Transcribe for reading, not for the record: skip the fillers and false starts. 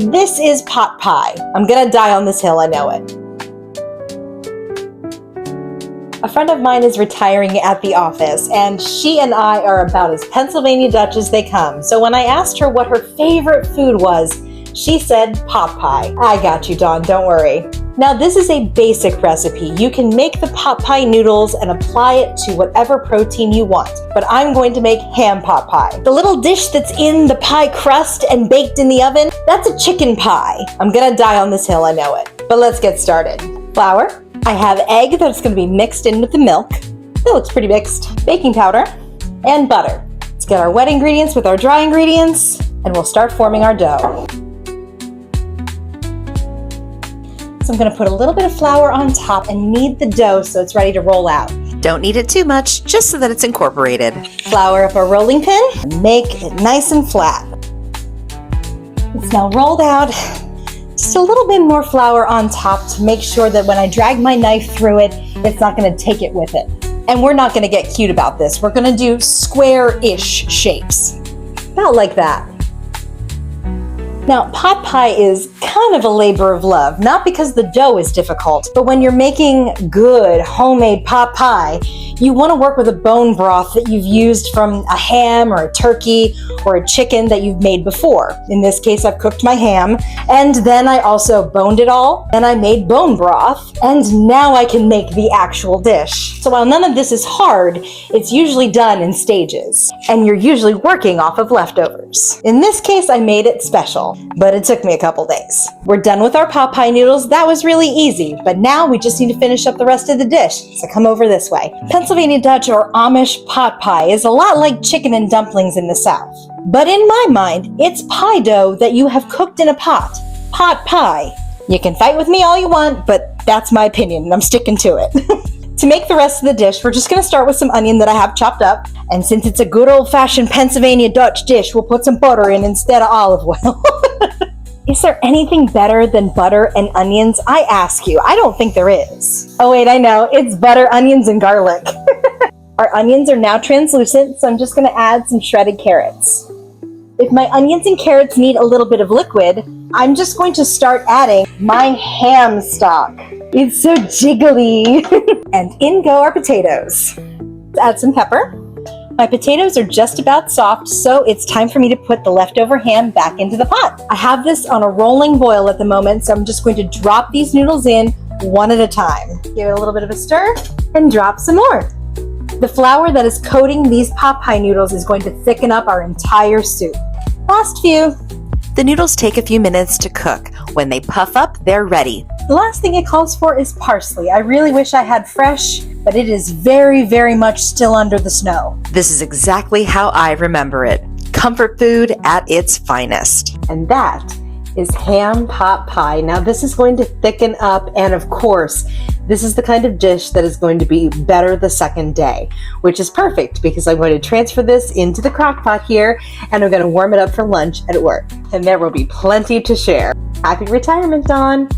This is pot pie. I'm gonna die on this hill, I know it. A friend of mine is retiring at the office, and she and I are about as Pennsylvania Dutch as they come. So when I asked her what her favorite food was, she said pot pie. I got you, Dawn, don't worry. Now this is a basic recipe. You can make the pot pie noodles and apply it to whatever protein you want, but I'm going to make ham pot pie. The little dish that's in the pie crust and baked in the oven, that's a chicken pie. I'm gonna die on this hill, I know it. But let's get started. Flour. I have egg that's gonna be mixed in with the milk. That looks pretty mixed. Baking powder and butter. Let's get our wet ingredients with our dry ingredients, and we'll start forming our dough. So I'm going to put a little bit of flour on top and knead the dough so it's ready to roll out. Don't knead it too much, just so that it's incorporated. Flour up a rolling pin and make it nice and flat. It's now rolled out. Just a little bit more flour on top to make sure that when I drag my knife through it, it's not going to take it with it. And we're not going to get cute about this. We're going to do square-ish shapes. About like that. Now, pot pie is kind of a labor of love, not because the dough is difficult, but when you're making good homemade pot pie, you want to work with a bone broth that you've used from a ham or a turkey or a chicken that you've made before. In this case, I've cooked my ham, and then I also boned it all, and I made bone broth, and now I can make the actual dish. So while none of this is hard, it's usually done in stages, and you're usually working off of leftovers. In this case, I made it special, but it took me a couple days. We're done with our pot pie noodles. That was really easy, but now we just need to finish up the rest of the dish, so come over this way. Pennsylvania Dutch or Amish pot pie is a lot like chicken and dumplings in the South. But in my mind, it's pie dough that you have cooked in a pot. Pot pie. You can fight with me all you want, but that's my opinion and I'm sticking to it. To make the rest of the dish, we're just going to start with some onion that I have chopped up. And since it's a good old-fashioned Pennsylvania Dutch dish, we'll put some butter in instead of olive oil. Is there anything better than butter and onions? I ask you. I don't think there is. Oh wait, I know. It's butter, onions, and garlic. Our onions are now translucent, so I'm just going to add some shredded carrots. If my onions and carrots need a little bit of liquid, I'm just going to start adding my ham stock. It's so jiggly. And in go our potatoes. Let's add some pepper. My potatoes are just about soft, so it's time for me to put the leftover ham back into the pot. I have this on a rolling boil at the moment, so I'm just going to drop these noodles in one at a time. Give it a little bit of a stir and drop some more. The flour that is coating these pot pie noodles is going to thicken up our entire soup. Last few. The noodles take a few minutes to cook. When they puff up, they're ready. The last thing it calls for is parsley. I really wish I had fresh, but it is very, very much still under the snow. This is exactly how I remember it. Comfort food at its finest. And that is ham pot pie. Now this is going to thicken up, and of course, this is the kind of dish that is going to be better the second day, which is perfect because I'm going to transfer this into the crock pot here, and I'm going to warm it up for lunch at work. And there will be plenty to share. Happy retirement, Dawn!